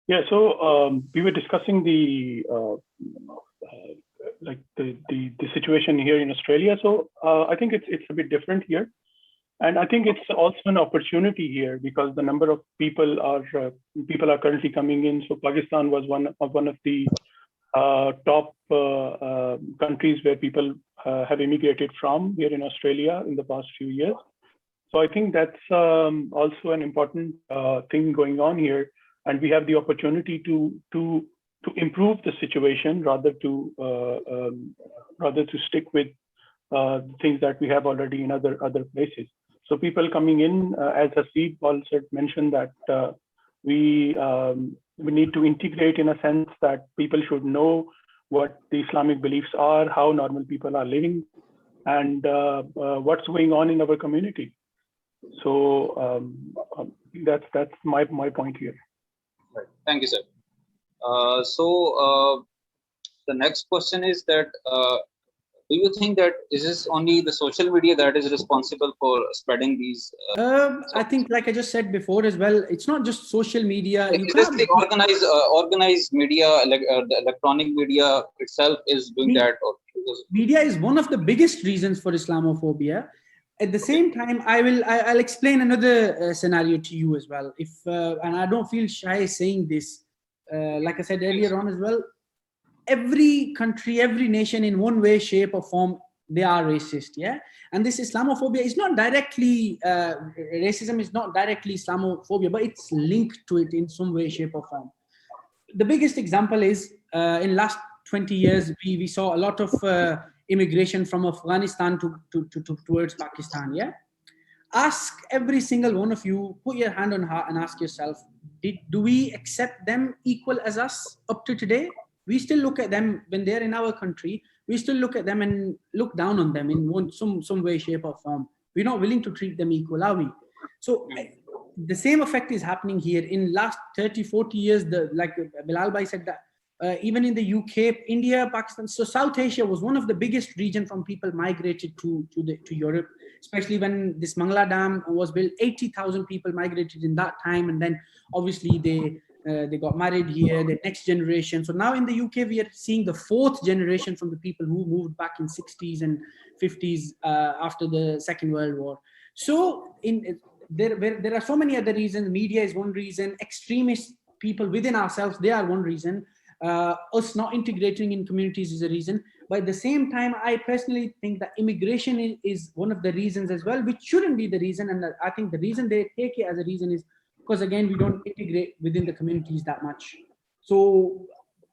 Yeah, so we were discussing the situation here in Australia. So I think it's a bit different here, and I think it's also an opportunity here because the number of people are currently coming in. So Pakistan was one of the top countries where people have immigrated from here in Australia in the past few years. So I think that's also an important thing going on here, and we have the opportunity to improve the situation rather to stick with things that we have already in other places. So people coming in, as Haseeb also mentioned, that we need to integrate in a sense that people should know what the Islamic beliefs are, how normal people are living, and what's going on in our community. So that's my point here. Right. Thank you, sir. The next question is that do you think that is this only the social media that is responsible for spreading these? I think, like I just said before as well, it's not just social media. Is this the organized media, like the electronic media itself is doing that? Or media is one of the biggest reasons for Islamophobia. At the same time, I'll explain another scenario to you as well. If and I don't feel shy saying this, like I said earlier on as well, every country, every nation in one way, shape or form, they are racist, yeah? And this Islamophobia is not directly, racism is not directly Islamophobia, but it's linked to it in some way, shape or form. The biggest example is in last 20 years, we saw a lot of immigration from Afghanistan towards Pakistan, yeah? Ask every single one of you, put your hand on heart and ask yourself, do we accept them equal as us up to today? We still look at them when they're in our country. We still look at them and look down on them in some way, shape or form. We're not willing to treat them equal, are we? So the same effect is happening here. In last 30, 40 years, like Bilal Bhai said that even in the UK, India, Pakistan, so South Asia was one of the biggest regions from people migrated to Europe, especially when this Mangla Dam was built. 80,000 people migrated in that time, and then obviously they got married here, the next generation. So now in the UK, we are seeing the fourth generation from the people who moved back in 60s and 50s after the Second World War. So there are so many other reasons. Media is one reason. Extremist people within ourselves, they are one reason. Us not integrating in communities is a reason. But at the same time, I personally think that immigration is one of the reasons as well, which shouldn't be the reason. And I think the reason they take it as a reason is because, again, we don't integrate within the communities that much. So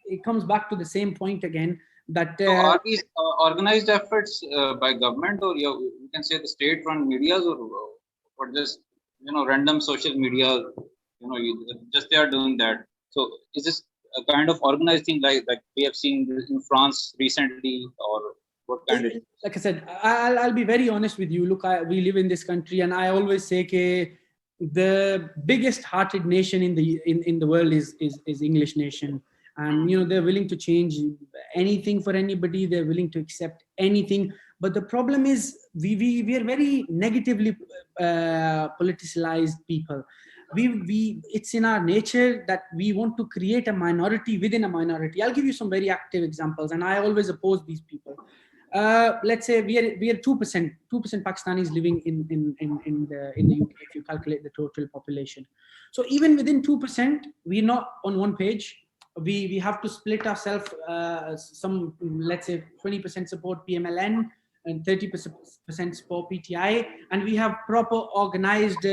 it comes back to the same point again that so are these organized efforts by government, or you can say the state-run medias, or just random social media, just they are doing that? So is this a kind of organized thing like we have seen in France recently, or what kind of? Like I said, I'll be very honest with you. Look, we live in this country, and I always say the biggest hearted nation in the world is English nation, and they're willing to change anything for anybody. They're willing to accept anything. But the problem is we are very negatively politicized people. It's in our nature that we want to create a minority within a minority. I'll give you some very active examples, and I always oppose these people. Let's say we are 2% Pakistanis living in the UK if you calculate the total population. So even within 2%, we're not on one page. We have to split ourselves. Some, let's say, 20% support PMLN and 30% support PTI, and we have proper organized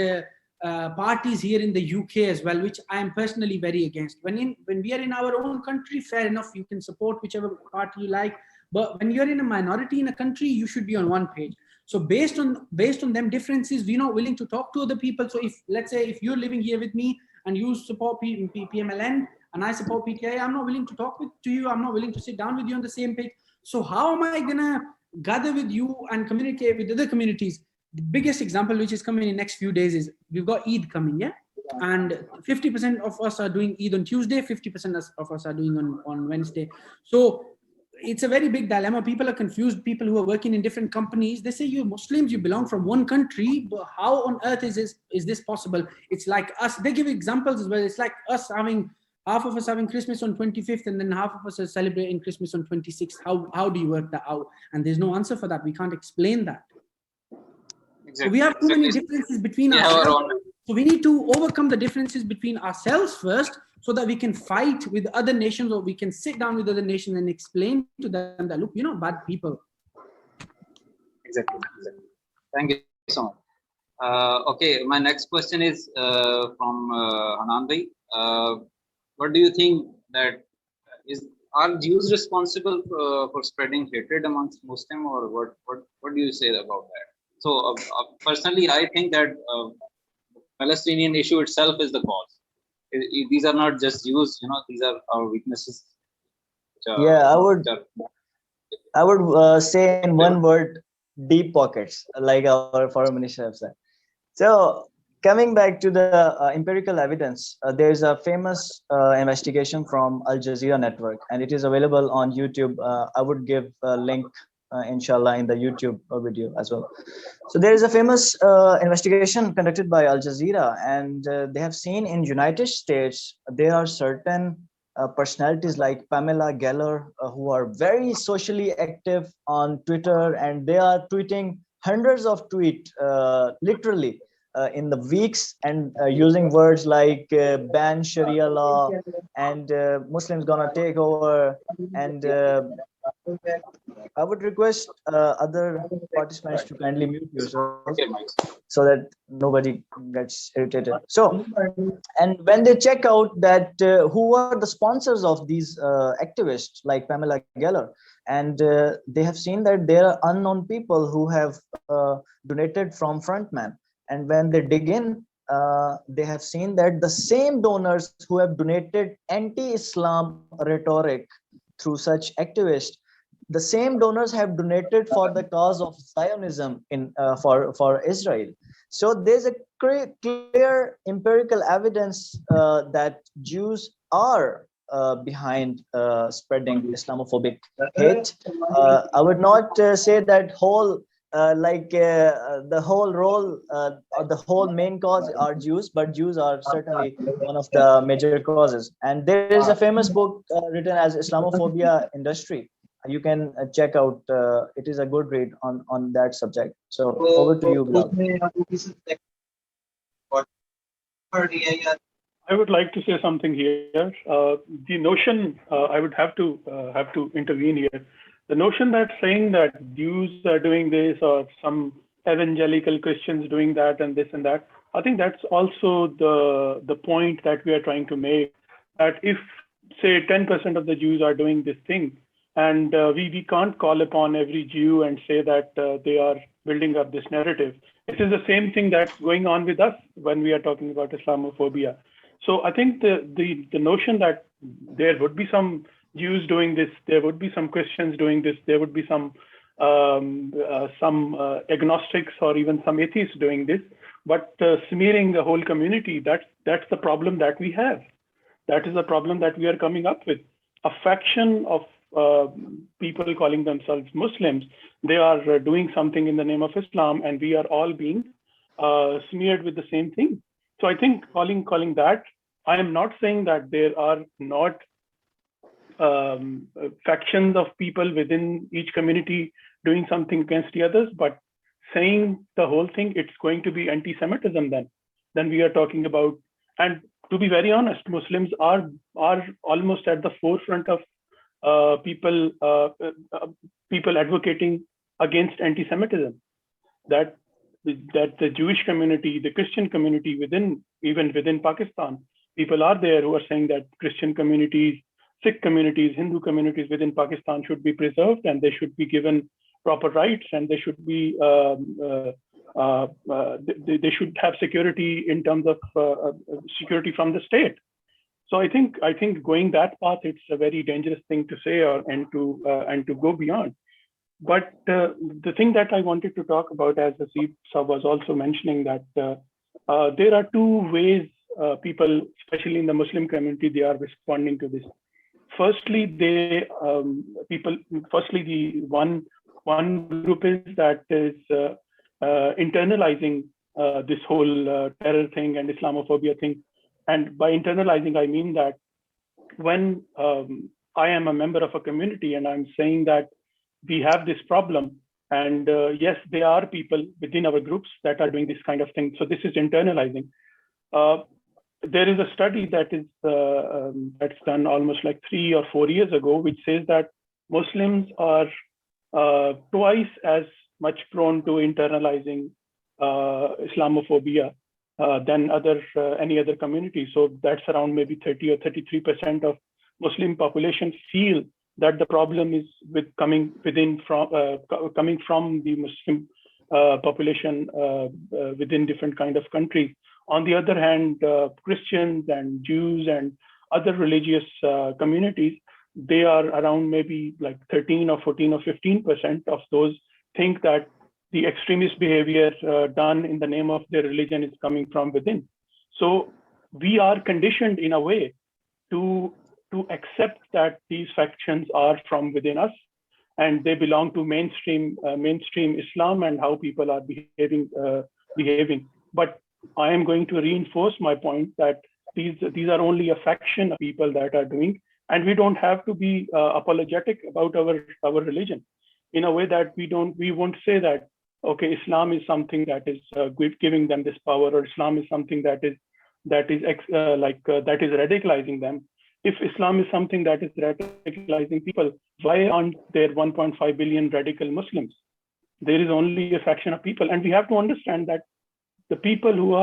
parties here in the UK as well, which I am personally very against. When we are in our own country, fair enough, you can support whichever party you like. But when you're in a minority in a country, you should be on one page. So based on them differences, we're not willing to talk to other people. So let's say if you're living here with me and you support PMLN and I support PTI, I'm not willing to talk to you. I'm not willing to sit down with you on the same page. So how am I gonna gather with you and communicate with other communities? The biggest example, which is coming in the next few days, is we've got Eid coming, yeah? And 50% of us are doing Eid on Tuesday, 50% of us are doing on Wednesday. So it's a very big dilemma. People are confused. People who are working in different companies, they say, you Muslims, you belong from one country, but how on earth is this possible? It's like us. They give examples as well. It's like us having half of us having Christmas on 25th, and then half of us are celebrating Christmas on 26th. How do you work that out? And there's no answer for that. We can't explain that. Exactly. So we have too many differences between ourselves. So we need to overcome the differences between ourselves first, so that we can fight with other nations, or we can sit down with other nations and explain to them that, look, you're not bad people. Exactly. Thank you so much. Okay, my next question is from Hanan Bhai. What do you think that are Jews responsible for spreading hatred amongst Muslims, or what do you say about that? So personally, I think that the Palestinian issue itself is the cause. These are not just Jews, these are our weaknesses. I would say in one word, deep pockets, like our foreign minister have said. So coming back to the empirical evidence, there's a famous investigation from Al-Jazeera network, and it is available on YouTube. I would give a link, inshallah, in the YouTube video as well. So there is a famous investigation conducted by Al-Jazeera, and they have seen in United States, there are certain personalities like Pamela Geller who are very socially active on Twitter, and they are tweeting hundreds of tweets literally in the weeks, and using words like ban Sharia law and Muslims gonna take over. And I would request other participants to kindly mute yourselves so that nobody gets irritated. So, and when they check out that who are the sponsors of these activists like Pamela Geller, and they have seen that there are unknown people who have donated from frontman. And when they dig in, they have seen that the same donors who have donated anti-Islam rhetoric through such activists, the same donors have donated for the cause of Zionism for Israel. So there's a clear empirical evidence that Jews are behind spreading Islamophobic hate. I would not say that whole the whole role or the whole main cause are Jews, but Jews are certainly one of the major causes. And there is a famous book written as Islamophobia Industry. You can check out, it is a good read on that subject. So over to you, Bilal. I would like to say something here. The notion, I would have to intervene here. The notion that saying that Jews are doing this or some evangelical Christians doing that and this and that, I think that's also the point that we are trying to make, that if, say, 10% of the Jews are doing this thing, and we can't call upon every Jew and say that they are building up this narrative. It is the same thing that's going on with us when we are talking about Islamophobia. So I think the notion that there would be some Jews doing this, there would be some Christians doing this, there would be some agnostics or even some atheists doing this, but smearing the whole community, that's the problem that we have. That is the problem that we are coming up with. A faction of people calling themselves Muslims, they are doing something in the name of Islam, and we are all being smeared with the same thing. So I think calling that, I am not saying that there are not factions of people within each community doing something against the others, but saying the whole thing, it's going to be anti-Semitism then we are talking about. And to be very honest, Muslims are almost at the forefront of people advocating against anti-Semitism. That the Jewish community, the Christian community even within Pakistan, people are there who are saying that Christian communities, Sikh communities, Hindu communities within Pakistan should be preserved, and they should be given proper rights, and they should be they should have security in terms of security from the state. So I think going that path, it's a very dangerous thing to say and to go beyond. But the thing that I wanted to talk about, as Haseeb was also mentioning, that there are two ways people, especially in the Muslim community, they are responding to this. Firstly, the one group is that is internalizing this whole terror thing and Islamophobia thing. And by internalizing, I mean that when I am a member of a community and I'm saying that we have this problem, and yes, there are people within our groups that are doing this kind of thing. So this is internalizing. There is a study that is that's done almost like 3 or 4 years ago, which says that Muslims are twice as much prone to internalizing Islamophobia than any other community. So that's around maybe 30 or 33% of Muslim population feel that the problem is coming from the Muslim population within different kind of countries. On the other hand, Christians and Jews and other religious communities, they are around maybe like 13 or 14 or 15% of those think that the extremist behavior done in the name of their religion is coming from within. So we are conditioned in a way to accept that these factions are from within us and they belong to mainstream Islam and how people are behaving. But I am going to reinforce my point that these are only a faction of people that are doing, and we don't have to be apologetic about our religion in a way that we won't say that, okay, Islam is something that is giving them this power, or Islam is something that is radicalizing them. If Islam is something that is radicalizing people, why aren't there 1.5 billion radical Muslims? There is only a faction of people, and we have to understand that the people who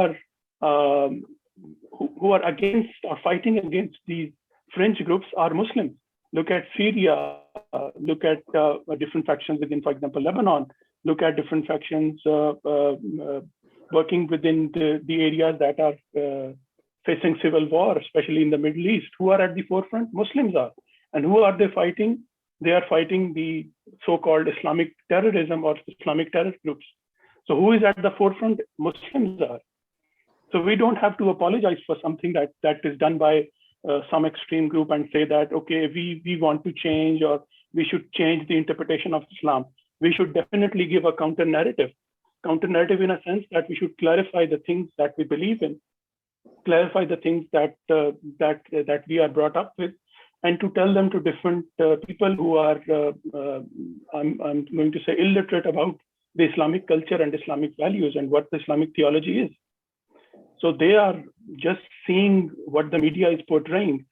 are against or fighting against these fringe groups are Muslims. Look at Syria, look at different factions within, for example, Lebanon, look at different factions working within the areas that are facing civil war, especially in the Middle East. Who are at the forefront? Muslims are. And who are they fighting? They are fighting the so-called Islamic terrorism or Islamic terrorist groups. So who is at the forefront? Muslims are. So we don't have to apologize for something that is done by some extreme group and say that, okay, we want to change, or we should change the interpretation of Islam. We should definitely give a counter narrative in a sense that we should clarify the things that we believe in, clarify the things that we are brought up with, and to tell them to different people who are, I'm going to say, illiterate about the Islamic culture and Islamic values and what the Islamic theology is. So they are just seeing what the media is portraying,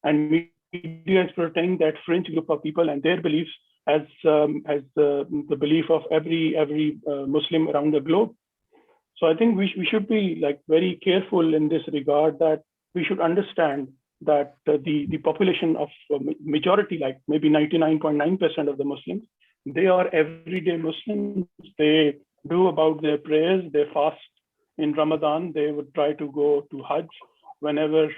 and media is portraying that fringe group of people and their beliefs as the belief of every Muslim around the globe. So I think we should be like very careful in this regard, that we should understand that the population of majority, like maybe 99.9% of the Muslims, they are everyday Muslims. They do about their prayers, they fast in Ramadan, they would try to go to Hajj. Whenever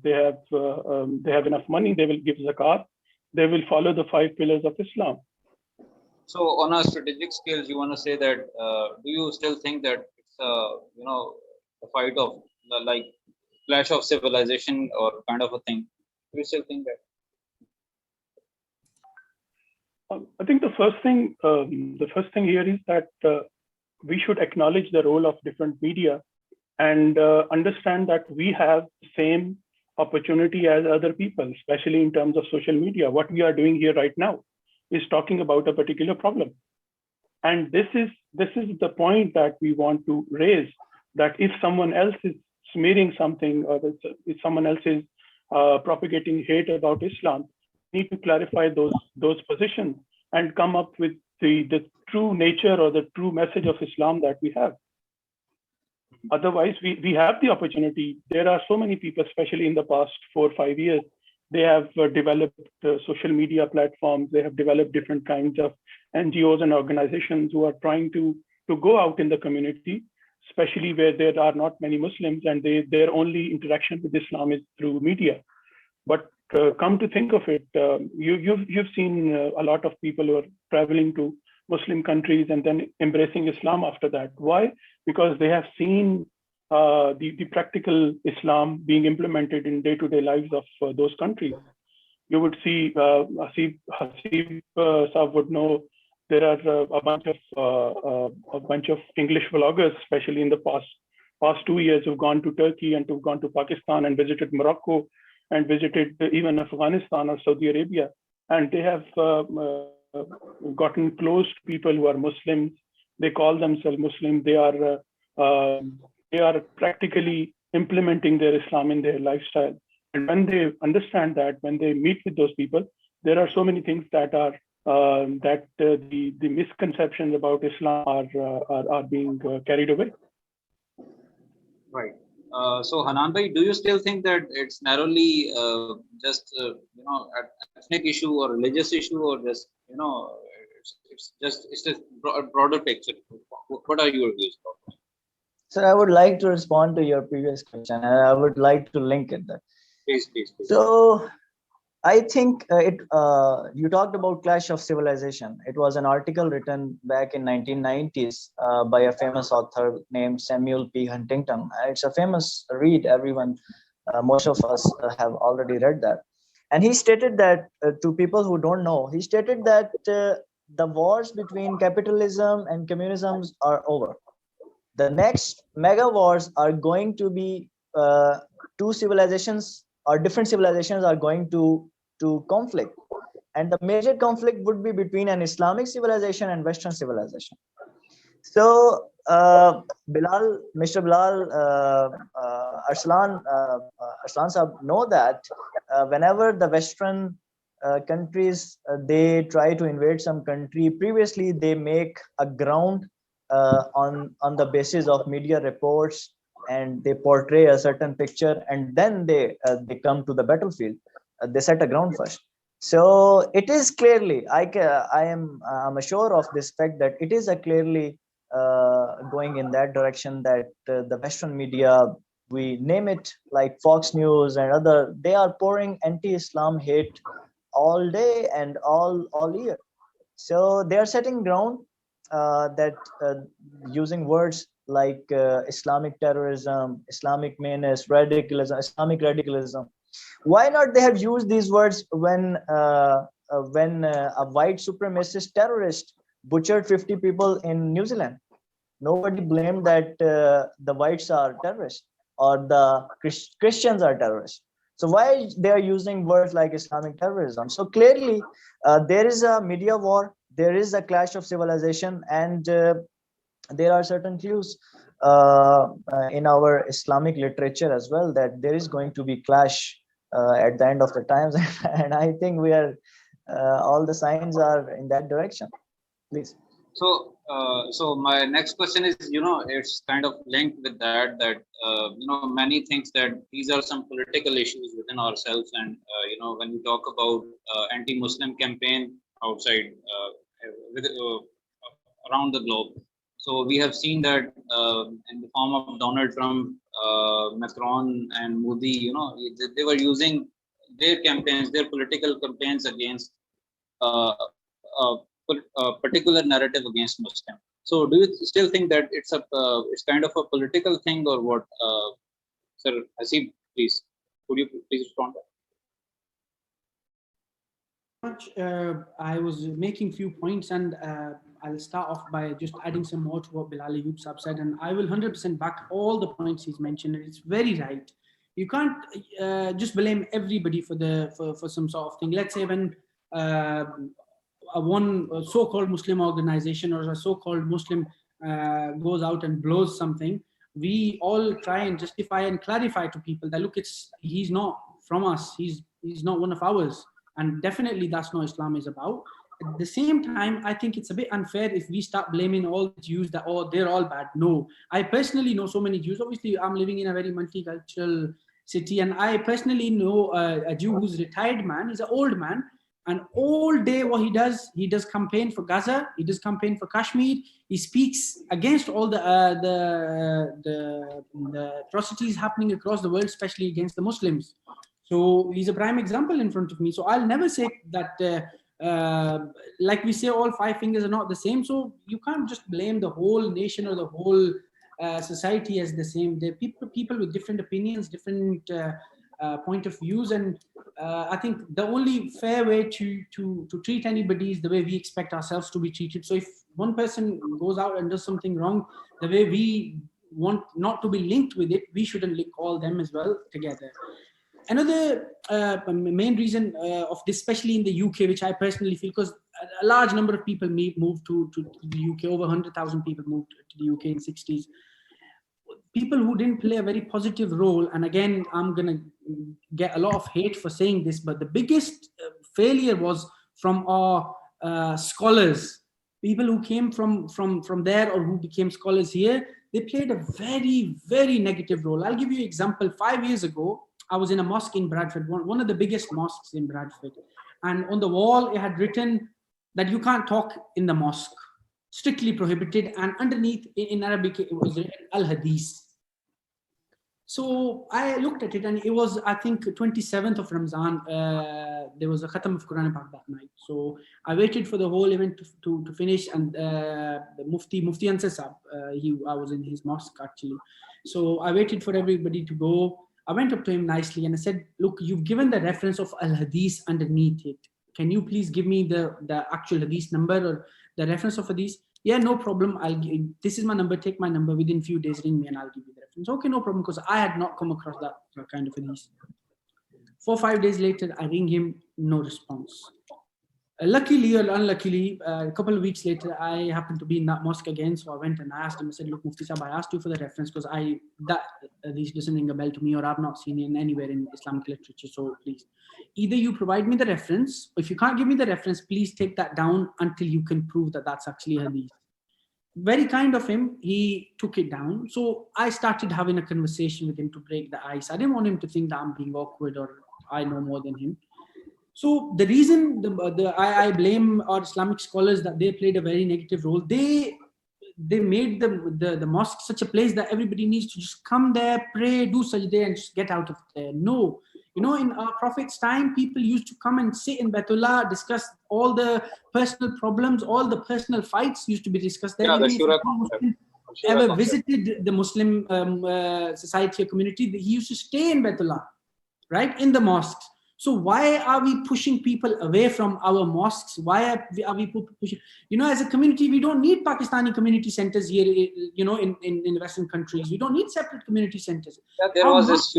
they have enough money, they will give zakat. They will follow the 5 pillars of Islam. So on a strategic scale, you want to say that, do you still think that it's a fight of like clash of civilization or kind of a thing? Do you still think that? I think the first thing here is that we should acknowledge the role of different media and understand that we have the same opportunity as other people, especially in terms of social media. What we are doing here right now is talking about a particular problem. And this is the point that we want to raise, that if someone else is smearing something, or if someone else is propagating hate about Islam, we need to clarify those positions and come up with the true nature or the true message of Islam that we have. Otherwise, we have the opportunity. There are so many people, especially in the past 4 or 5 years, they have developed social media platforms. They have developed different kinds of NGOs and organizations who are trying to go out in the community, especially where there are not many Muslims and their only interaction with Islam is through media. But come to think of it, you've seen a lot of people who are traveling to Muslim countries and then embracing Islam after that. Why? Because they have seen the practical Islam being implemented in day-to-day lives of those countries. You would see Haseeb Saab would know there are a bunch of English vloggers, especially in the past 2 years, who've gone to Turkey and who've gone to Pakistan and visited Morocco and visited even Afghanistan or Saudi Arabia, and they have gotten close to people who are Muslims. They call themselves Muslim. They are practically implementing their Islam in their lifestyle. And when they understand that, when they meet with those people, there are so many things that are the misconceptions about Islam are being carried away. Right. So Hanan bhai, do you still think that it's narrowly just ethnic issue or religious issue, or just it's a broader picture? What are your views about that? So I would like to respond to your previous question, and I would like to link it there. Please. So I think you talked about clash of civilization. It was an article written back in 1990s by a famous author named Samuel P. Huntington. It's a famous read. Everyone, most of us have already read that. And he stated that, to people who don't know, he stated that the wars between capitalism and communism are over. The next mega wars are going to be two civilizations or different civilizations are going to conflict, and the major conflict would be between an Islamic civilization and Western civilization. So Mr. Bilal, Arsalan Sahab know that whenever the Western countries they try to invade some country, previously they make a ground on the basis of media reports, and they portray a certain picture, and then they come to the battlefield. They set a ground first. So it is clearly, I'm sure of this fact that it is a clearly going in that direction, that the Western media, we name it like Fox News and other, they are pouring anti-Islam hate all day and all year. So they are setting ground that using words like Islamic terrorism, Islamic menace, radicalism, Islamic radicalism. Why not they have used these words when a white supremacist terrorist butchered 50 people in New Zealand? Nobody blamed that the whites are terrorists or the Christians are terrorists. So why they are using words like Islamic terrorism? So clearly there is a media war, there is a clash of civilization, and there are certain clues in our Islamic literature as well that there is going to be clash at the end of the times. And I think we are all the signs are in that direction. Please. So my next question is, it's kind of linked with that many things that these are some political issues within ourselves, and when we talk about anti-Muslim campaign outside around the globe. So we have seen that in the form of Donald Trump, Macron, and Modi, they were using their campaigns, their political campaigns against a particular narrative against Muslim. So do you still think that it's kind of a political thing, or what? Sir Haseeb, please, could you please respond? I was making few points, and I'll start off by just adding some more to what Bilal Ayub said, and I will 100% back all the points he's mentioned, and it's very right. You can't just blame everybody for some sort of thing. Let's say when one so-called Muslim organization or a so-called Muslim goes out and blows something, we all try and justify and clarify to people that look, he's not from us, he's not one of ours. And definitely that's not Islam is about. At the same time, I think it's a bit unfair if we start blaming all the Jews that, oh, they're all bad. No, I personally know so many Jews. Obviously, I'm living in a very multicultural city, and I personally know a Jew who's a retired man. He's an old man, and all day what he does campaign for Gaza. He does campaign for Kashmir. He speaks against all the atrocities happening across the world, especially against the Muslims. So he's a prime example in front of me. So I'll never say that, like we say, all five fingers are not the same. So you can't just blame the whole nation or the whole society as the same. There are people with different opinions, different point of views. And I think the only fair way to treat anybody is the way we expect ourselves to be treated. So if one person goes out and does something wrong, the way we want not to be linked with it, we shouldn't link all them as well together. another main reason of this, especially in the UK, which I personally feel, because a large number of people moved to the UK, over 100,000 people moved to the UK in 60s. People who didn't play a very positive role, and again, I'm going to get a lot of hate for saying this, but the biggest failure was from our scholars. People who came from there or who became scholars here, they played a very, very negative role. I'll give you an example. 5 years ago, I was in a mosque in Bradford, one of the biggest mosques in Bradford. And on the wall, it had written that you can't talk in the mosque, strictly prohibited. And underneath in Arabic, it was written Al-Hadith. So I looked at it, and it was, I think, 27th of Ramzan. There was a Khatam of Quran about that night. So I waited for the whole event to finish, and the Mufti Ansar Sahab, I was in his mosque actually. So I waited for everybody to go. I went up to him nicely and I said, look, you've given the reference of Al-Hadith underneath it. Can you please give me the actual Hadith number or the reference of Hadith? Yeah, no problem. This is my number. Take my number. Within a few days, ring me and I'll give you the reference. Okay, no problem, because I had not come across that kind of Hadith. 4 or 5 days later, I ring him, no response. Luckily or unluckily, a couple of weeks later, I happened to be in that mosque again. So I went and I asked him, I said, look, Mufti Sahab, I asked you for the reference because that Hadith doesn't ring a bell to me, or I've not seen it anywhere in Islamic literature. So please, either you provide me the reference, or if you can't give me the reference, please take that down until you can prove that that's actually Hadith. Very kind of him, he took it down. So I started having a conversation with him to break the ice. I didn't want him to think that I'm being awkward or I know more than him. So the reason I blame our Islamic scholars that they played a very negative role, they made the mosque such a place that everybody needs to just come there, pray, do sajdah and just get out of there. No. You know, in our Prophet's time, people used to come and sit in Baitullah, discuss all the personal problems, all the personal fights used to be discussed there. Yeah, Ever visited the Muslim society or community, he used to stay in Baitullah, right, in the mosques. So why are we pushing people away from our mosques? Why are we pushing? You know, as a community, we don't need Pakistani community centers here, you know, in Western countries. We don't need separate community centers. Yeah, there was this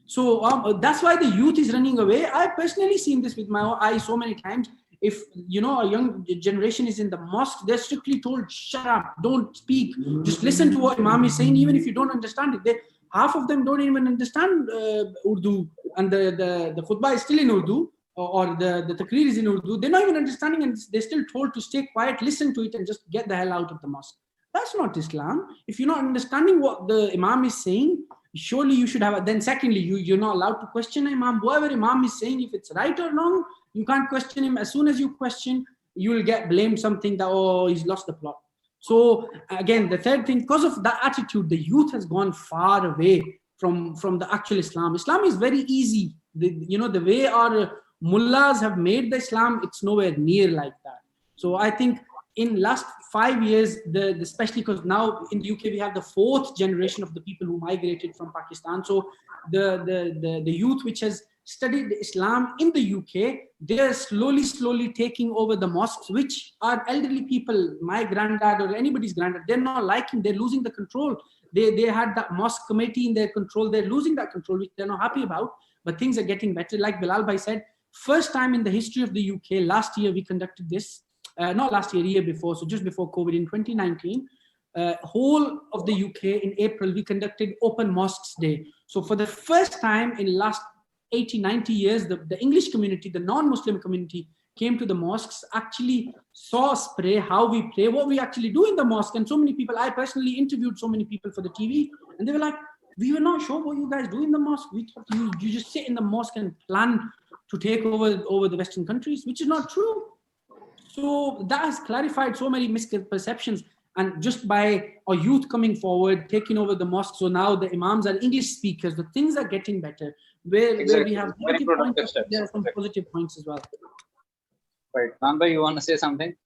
So that's why the youth is running away. I personally seen this with my own eyes so many times. If, you know, a young generation is in the mosque, they're strictly told, shut up, don't speak, just listen to what Imam is saying, even if you don't understand it. Half of them don't even understand Urdu, and the khutbah is still in Urdu, or the takreer is in Urdu. They're not even understanding, and they're still told to stay quiet, listen to it, and just get the hell out of the mosque. That's not Islam. If you're not understanding what the Imam is saying, surely you should have. Then secondly, you're not allowed to question Imam. Whoever Imam is saying, if it's right or wrong, you can't question him. As soon as you question, you will get blamed something that, oh, he's lost the plot. So again, the third thing, because of that attitude, the youth has gone far away from the actual Islam. Islam is very easy. The way our mullahs have made the Islam, it's nowhere near like that. So I think in last 5 years, especially because now in the UK, we have the 4th generation of the people who migrated from Pakistan. So the youth which has studied Islam in the UK, they're slowly taking over the mosques, which are elderly people, my granddad or anybody's granddad, they're not liking, they're losing the control. They had that mosque committee in their control, they're losing that control, which they're not happy about, but things are getting better. Like Bilal Bhai said, first time in the history of the UK, last year we conducted this, not last year, year before, so just before COVID in 2019, whole of the UK in April, we conducted Open Mosques Day. So for the first time in last 80, 90 years, the English community, the non-Muslim community came to the mosques, actually saw us pray, how we pray, what we actually do in the mosque. And so many people, I personally interviewed so many people for the TV, and they were like, we were not sure what you guys do in the mosque. We thought you just sit in the mosque and plan to take over the Western countries, which is not true. So that has clarified so many misperceptions. And just by our youth coming forward, taking over the mosque, so now the imams are English speakers, the things are getting better. Where we have negative points, there are some positive points as well. Right. Nanda, you want to say something?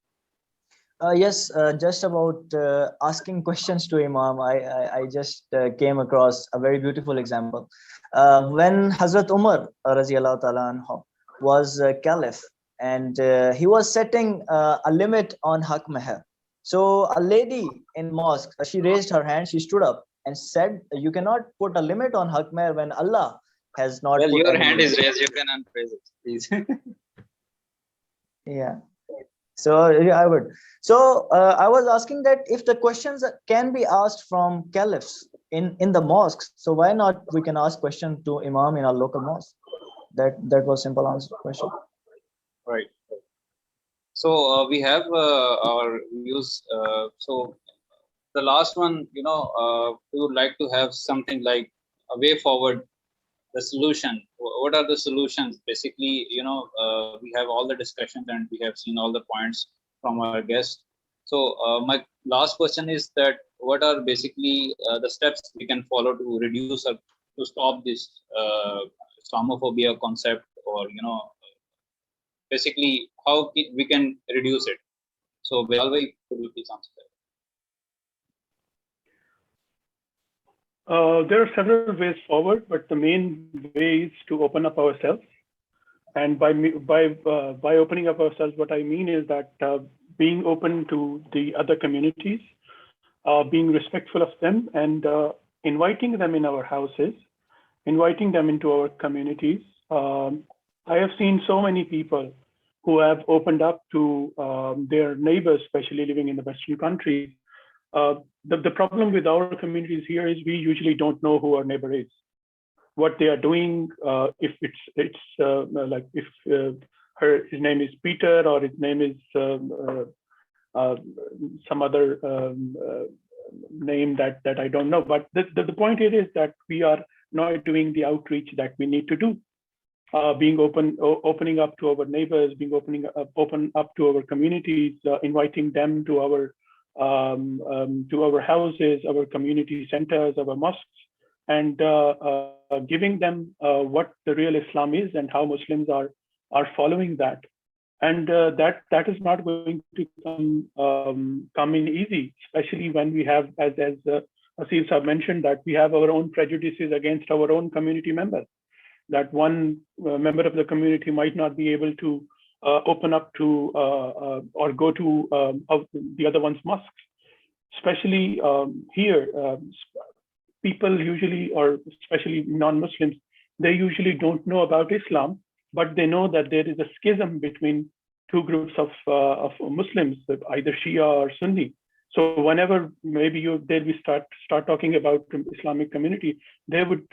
Yes, just about asking questions to Imam, I just came across a very beautiful example. When Hazrat Umar radiallahu ta'ala anhu was caliph, and he was setting a limit on haq meher. So a lady in mosque, she raised her hand, she stood up and said you cannot put a limit on haq mehr when Allah has not. Well, put your any hand limit. is raised. You can unpraise it, please. Yeah. So yeah, I would. So I was asking that if the questions can be asked from caliphs in the mosques, so why not we can ask question to imam in our local mosque? That was simple answer question. Right. So we have our views. So the last one, we would like to have something like a way forward, the solution. What are the solutions? Basically, we have all the discussions and we have seen all the points from our guests. So my last question is that what are basically the steps we can follow to reduce or to stop this Islamophobia concept, or basically how we can reduce it. So Bilal, could you please answer that? There are several ways forward, but the main way is to open up ourselves. And by opening up ourselves, what I mean is that being open to the other communities, being respectful of them, and inviting them in our houses, inviting them into our communities. I have seen so many people who have opened up to their neighbors, especially living in the Western countries. The problem with our communities here is we usually don't know who our neighbor is, what they are doing. If it's like if his name is Peter or his name is some other name that I don't know. But the point here is that we are not doing the outreach that we need to do. Being opening up to our neighbors, being open up to our communities, inviting them to our houses, our community centers, our mosques, and giving them what the real Islam is and how Muslims are following that. And that is not going to come in easy, especially when we have, as Haseeb Sahab mentioned, that we have our own prejudices against our own community members. That one member of the community might not be able to open up to or go to the other one's mosques. Especially here, people usually, or especially non-Muslims, they usually don't know about Islam, but they know that there is a schism between two groups of Muslims, either Shia or Sunni. So whenever maybe we start talking about Islamic community, they would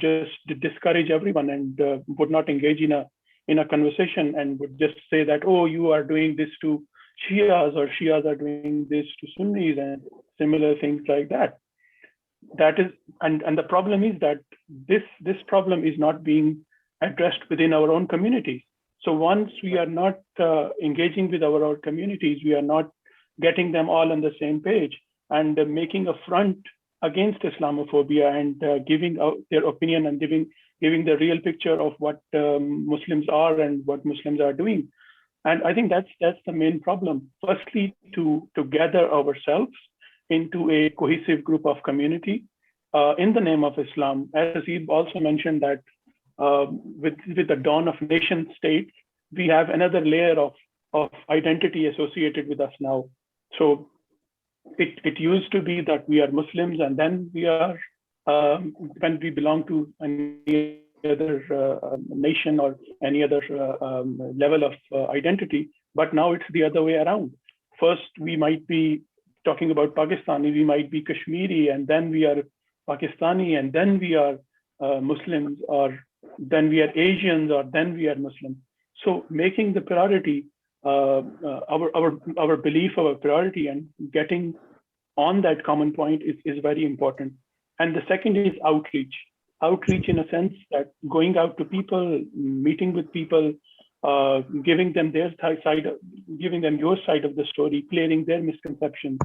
just discourage everyone and would not engage in a conversation, and would just say that, oh, you are doing this to Shias, or Shias are doing this to Sunnis, and similar things like that. That is, and the problem is that this problem is not being addressed within our own communities. So once we are not engaging with our communities, we are not getting them all on the same page and making a front against Islamophobia and giving out their opinion and giving the real picture of what Muslims are and what Muslims are doing. And I think that's the main problem. Firstly, to gather ourselves into a cohesive group of community in the name of Islam. As Haseeb also mentioned that with the dawn of nation states, we have another layer of identity associated with us now. So it used to be that we are Muslims, and then we are when we belong to any other nation or any other level of identity. But now it's the other way around. First, we might be talking about Pakistani, we might be Kashmiri, and then we are Pakistani, and then we are Muslims, or then we are Asians, or then we are Muslims. So making the priority our belief, our priority, and getting on that common point is very important. And the second is outreach. Outreach in a sense that going out to people, meeting with people, giving them their side, giving them your side of the story, clearing their misconceptions.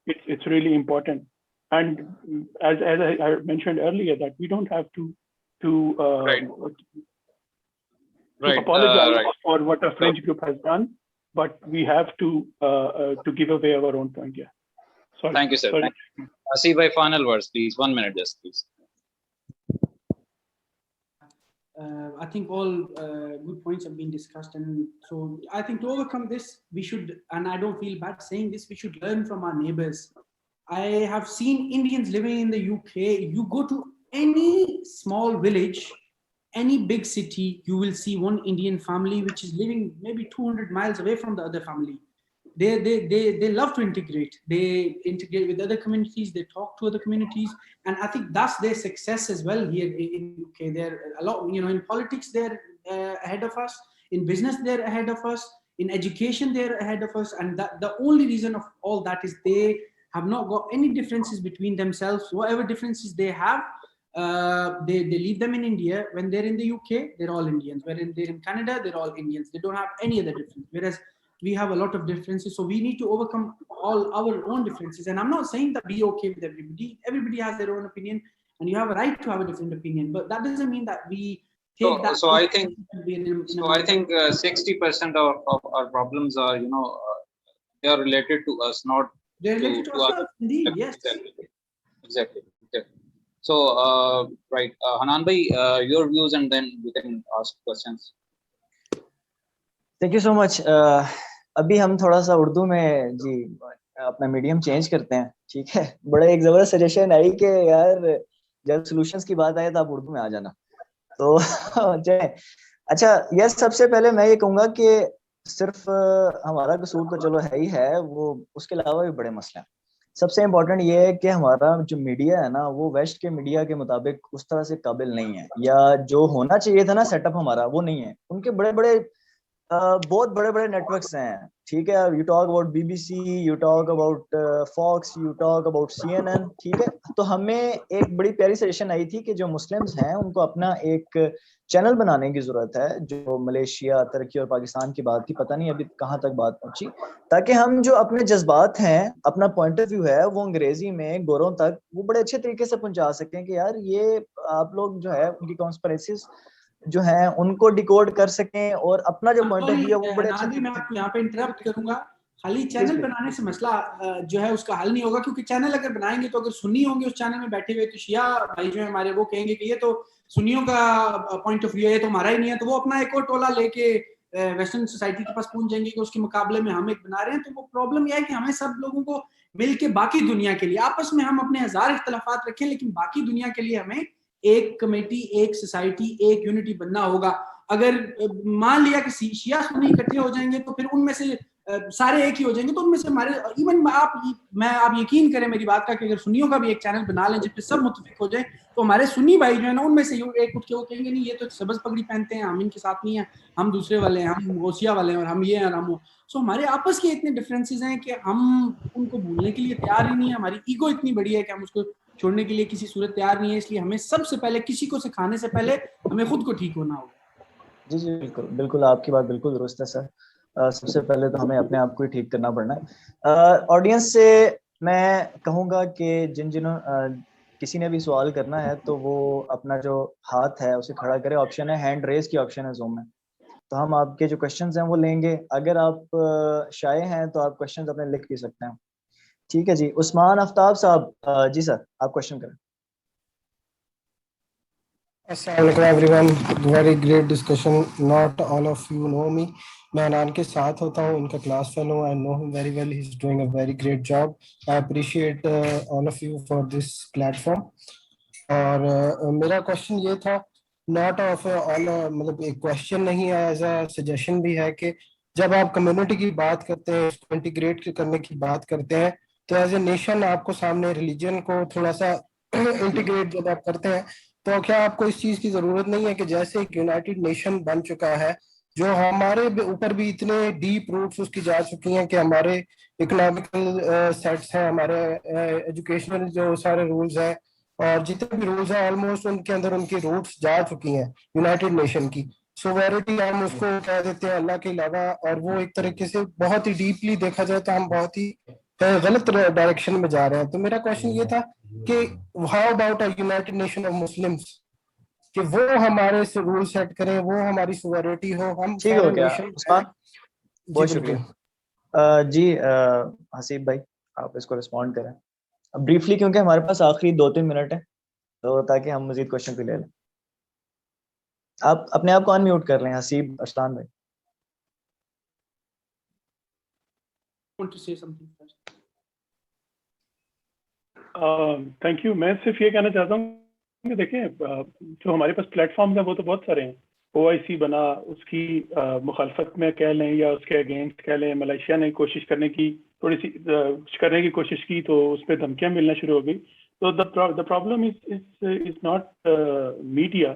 It's really important. And as I mentioned earlier, that we don't have to apologize for what a fringe group has done, but we have to give away our own point. Yeah. Sorry. Thank you, sir. Thank you. Haseeb, by final words, please. 1 minute, just please. I think all good points have been discussed, and so I think to overcome this, we should, and I don't feel bad saying this, we should learn from our neighbors. I have seen Indians living in the UK. You go to any small village, any big city, you will see one Indian family which is living maybe 200 miles away from the other family. They love to integrate. They integrate with other communities. They talk to other communities, and I think that's their success as well here in UK. They're a lot, in politics they're ahead of us. In business they're ahead of us. In education they're ahead of us. And the only reason of all that is they have not got any differences between themselves. Whatever differences they have, they leave them in India. When they're in the UK, they're all Indians. When they're in Canada, they're all Indians. They don't have any other difference. Whereas we have a lot of differences, so we need to overcome all our own differences. And I'm not saying that be okay with everybody. Everybody has their own opinion, and you have a right to have a different opinion. But that doesn't mean that we take that. So I think 60% of our problems are, they are related to us, not they're related to ourselves. Indeed, yes. Exactly. So, right, Hanan bhai, your views, and then we can ask questions. Thank you so much. अभी हम थोड़ा सा उर्दू में जी अपना medium change करते हैं, ठीक है. बड़ा एक जबरदस्त सजेशन आई कि यार जब सॉल्यूशंस की बात आए तो आप उर्दू में आ जाना. तो अच्छा, यस, सबसे पहले मैं ये कहूँगा कि सिर्फ हमारा कसूर तो चलो है ही है, वो उसके अलावा भी बड़े मसले हैं. सबसे इम्पोर्टेंट ये है कि हमारा जो मीडिया है ना, वो वेस्ट के मीडिया के मुताबिक उस तरह से काबिल नहीं है, या जो होना चाहिए था ना सेटअप हमारा, वो नहीं है. उनके बड़े बड़े बहुत बड़े बड़े नेटवर्क्स हैं, ठीक है. You talk about BBC, you talk about Fox, you talk about CNN, ठीक है. तो हमें एक बड़ी प्यारी सजेशन आई थी कि जो मुस्लिम्स हैं उनको अपना एक चैनल बनाने की जरूरत है. जो मलेशिया, तुर्की और पाकिस्तान की बात थी, पता नहीं अभी कहाँ तक बात पहुंची, ताकि हम जो अपने जज्बात हैं, अपना पॉइंट ऑफ व्यू है, वो अंग्रेजी में गोरों तक वो बड़े अच्छे तरीके से पहुंचा सकें कि यार ये आप लोग जो है उनकी कॉन्स्पिरेसीज जो है उनको डिकोड कर सकें, और अपना जो पॉइंट ऑफ व्यू है वो बड़े अच्छे. मैं आपको यहाँ पे इंटरप्ट करूंगा. खाली चैनल बनाने से मसला जो है उसका हल नहीं होगा, क्योंकि चैनल अगर बनाएंगे तो अगर सुन्नी होंगे उस चैनल में बैठे हुए, तो शिया भाई जो है हमारे, वो कहेंगे कि ये तो सुन्नियों का पॉइंट ऑफ व्यू है, तो हमारा ही नहीं है. तो वो अपना एक और टोला लेके वेस्टर्न सोसाइटी के पास पहुंच जाएंगे कि उसके मुकाबले में हम एक बना रहे हैं. तो वो प्रॉब्लम यह है कि हमें सब लोगों को मिल के बाकी दुनिया के लिए, आपस में हम अपने हजार इख्तलाफात रखें, लेकिन बाकी दुनिया के लिए हमें एक कमेटी, एक सोसाइटी, एक यूनिटी बनना होगा. अगर मान लिया कि शिया सुन्नी इकट्ठे हो जाएंगे तो फिर उनमें से सारे एक ही हो जाएंगे, तो उनमें से हमारे इवन आप यकीन करें मेरी बात का कि अगर सुन्नियों का भी एक चैनल बना लें जिस पे सब मुत्तफिक हो जाए, तो हमारे सुन्नी भाई जो है ना उनमें से एक उठ के वो कहेंगे नहीं ये तो सबज पगड़ी पहनते हैं, हम इनके साथ नहीं है, हम दूसरे वाले हैं, हम गोसिया वाले हैं, और हम ये हैं, हम वो. सो हमारे आपस के इतने डिफरेंसेस हैं कि हम उनको भूलने के लिए तैयार ही नहीं है. हमारी ईगो इतनी बड़ी है कि हम उसको छोड़ने के लिए किसी सूरत तैयार नहीं है. इसलिए हमें सबसे पहले किसी को सिखाने से पहले हमें खुद को ठीक होना होगा. जी जी बिल्कुल बिल्कुल, आपकी बात बिल्कुल दुरुस्त है सर. सबसे पहले तो हमें अपने आप को ही ठीक करना पड़ना है. ऑडियंस से मैं कहूँगा कि जिन्हों किसी ने भी सवाल करना है तो वो अपना जो हाथ है उसे खड़ा करे. ऑप्शन है हैंड रेज की, ऑप्शन है जूम में, तो हम आपके जो क्वेश्चंस हैं वो लेंगे. अगर आप शाये हैं तो आप क्वेश्चंस अपने लिख भी सकते हैं, ठीक है जी. उस्मान आफ्ताब साहब, जी सर आप क्वेश्चन करें. Assalamualaikum everyone, very great discussion. Not all of you know me. मैं अनान के साथ होता हूँ, इनका class fellow. I know him very well. He's doing a very great job. I appreciate all of you for this platform. और मेरा question ये था, नॉट ऑफ ऑल, मतलब एक क्वेश्चन नहीं है, एज अ सजेशन भी है कि जब आप कम्युनिटी की बात करते हैं, इसको इंटीग्रेट करने की बात करते हैं, तो एज ए नेशन आपको सामने रिलीजन को थोड़ा सा इंटीग्रेट जब आप करते हैं, तो क्या आपको इस चीज की जरूरत नहीं है कि जैसे एक यूनाइटेड नेशन बन चुका है, जो हमारे ऊपर भी इतने डीप रूट्स उसकी जा चुकी हैं कि हमारे इकोनॉमिकल सेट्स हैं, हमारे एजुकेशनल जो सारे रूल्स हैं और जितने भी रूल्स हैं ऑलमोस्ट उनके अंदर उनकी रूट्स जा चुकी हैं यूनाइटेड नेशन की. सोवेरिटी हम उसको कह देते हैं अल्लाह के अलावा, और वो एक तरीके से बहुत ही डीपली देखा जाए तो हम बहुत ही गलत डायरेक्शन में जा रहे हैं. तो मेरा क्वेश्चन ये था कि how about a United nation of Muslims, कि वो हमारे से रूल सेट करें, वो हमारी सोवेरिटी हो, हम ठीक हो गया उस्मान, बहुत शुक्रिया. जी हसीब भाई आप इसको रिस्पॉन्ड करें ब्रीफली, क्योंकि हमारे पास आखिरी 2-3 मिनट है, तो ताकि हम मजीद क्वेश्चन भी ले लें. आप अपने आप को अनम्यूट कर लें हसीब अरसलान भाई. Want to say something first? Thank you. मैं सिर्फ ये कहना चाहता हूँ कि देखें जो हमारे पास प्लेटफॉर्म्स हैं वो तो बहुत सारे हैं. OIC बना, उसकी मुखालफत में कह लें या उसके अगेंस्ट कह लें. मलेशिया ने कोशिश करने की थोड़ी सी करने की कोशिश की तो उस पर धमकियाँ मिलना शुरू हो गई. तो the problem is not media.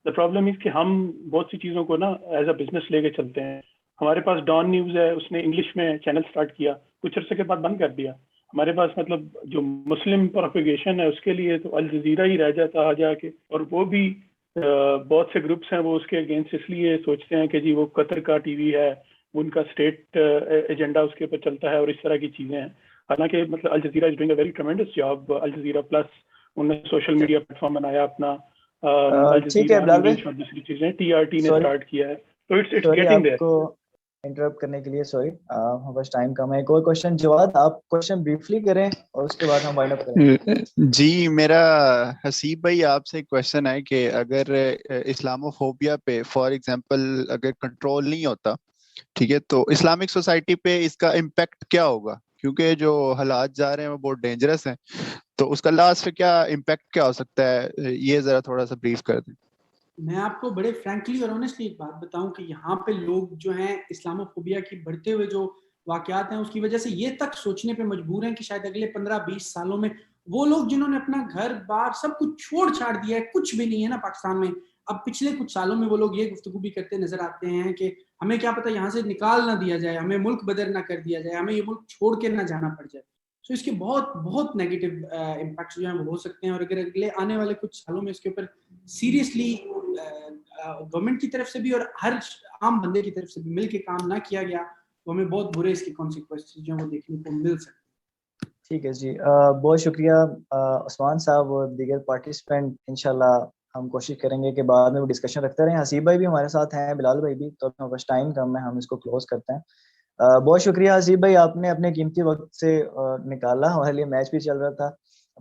The problem is कि हम बहुत सी चीज़ों को ना एज अ बिजनेस लेके चलते हैं. हमारे पास डॉन न्यूज़ है, उसने इंग्लिश में चैनल स्टार्ट किया, कुछ अर्से के बाद बंद कर दिया. हमारे पास मतलब जो मुस्लिम प्रोपेगेशन है उसके लिए तो अल जजीरा ही रह जाता आ जाके, और वो भी बहुत से ग्रुप्स हैं वो उसके अगेंस्ट इसलिए सोचते हैं कि जी वो कतर का टीवी है, उनका स्टेट एजेंडा उसके ऊपर चलता है और इस तरह की चीज़ें हैं. हालांकि मतलब Al Jazeera is doing a very tremendous job. Al Jazeera plus उन्होंने सोशल मीडिया प्लेटफॉर्म बनाया अपना. अल ठीक है जजीरा बिलाल भाई, इंग्लिश और दूसरी चीज़ें TRT ने सॉरी स्टार्ट किया है. तो इट्स सॉरी गेटिंग देयर. आपको इंटरप्ट करने के लिए सॉरी. हमारे पास टाइम कम है. एक और क्वेश्चन जवाब, आप क्वेश्चन ब्रीफली करें और उसके बाद हम वाइंड अप करें. जी, मेरा हसीब भाई आपसे एक क्वेश्चन है कि अगर इस्लामोफोबिया पे फॉर एग्जांपल अगर कंट्रोल नहीं होता, ठीक है, तो इस्लामिक सोसाइटी पे इसका इम्पैक्ट क्या होगा? क्योंकि जो हालात जा रहे हैं वो बहुत डेंजरस हैं, तो उसका लास्ट पे क्या इम्पैक्ट क्या हो सकता है, ये जरा थोड़ा सा ब्रीफ कर दें. मैं आपको बड़े फ्रैंकली और ऑनेस्टली एक बात बताऊं कि यहाँ पे लोग जो हैं इस्लामोफोबिया की बढ़ते हुए जो वाकयात हैं उसकी वजह से ये तक सोचने पे मजबूर हैं कि शायद अगले 15-20 सालों में वो लोग जिन्होंने अपना घर बार सब कुछ छोड़ छाड़ दिया है, कुछ भी नहीं है ना पाकिस्तान में, अब पिछले कुछ सालों में वो लोग ये गुफ्तगू भी करते नजर आते हैं कि हमें क्या पता यहाँ से निकाल ना दिया जाए, हमें मुल्क बदर ना कर दिया जाए, हमें ये मुल्क छोड़ के ना जाना पड़ जाए. तो इसके बहुत बहुत नेगेटिव इम्पैक्ट जो है वो हो सकते हैं. और अगर अगले आने वाले कुछ सालों में इसके ऊपर सीरियसली गवर्नमेंट की तरफ से भी और हर आम बंदे की तरफ से भी मिल के काम ना किया गया तो हमें बहुत बुरे इसके कॉन्सिक्वेंसेस जो है वो देखने को मिल सकते हैं. ठीक है जी, बहुत शुक्रिया उस्मान साहब और दीगर पार्टिसिपेंट. इंशाल्लाह हम कोशिश करेंगे कि बाद में वो डिस्कशन रखते रहें. हसीब भाई भी हमारे साथ हैं, बिलाल भाई भी. तो हमारे पास टाइम कम है, हम इसको क्लोज करते हैं. बहुत शुक्रिया हसीब भाई, आपने अपने कीमती वक्त से निकाला. हमारे लिए मैच भी चल रहा था,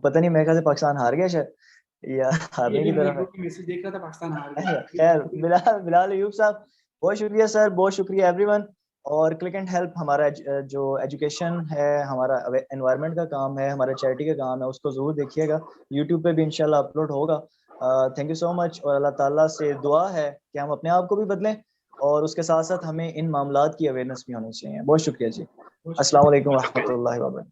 पता नहीं मेरे ख्याल से पाकिस्तान हार गया शायद या हारने की तरफ है. मैसेज देख रहा था पाकिस्तान हार गया. खैर बिलाल अयूब साहब बहुत शुक्रिया सर, बहुत शुक्रिया एवरीवन. और क्लिक एंड हेल्प हमारा जो एजुकेशन है, हमारा एनवायरनमेंट का काम है, हमारा चैरिटी का काम है, उसको ज़रूर देखिएगा. यूट्यूब पे भी इंशाल्लाह अपलोड होगा. Thank you so much. और अल्लाह ताला से दुआ है कि हम अपने आप को भी बदलें और उसके साथ साथ हमें इन मामलात की अवेयरनेस भी होनी चाहिए. बहुत शुक्रिया जी. अस्सलाम वालेकुम व रहमतुल्लाहि व बरकातहू.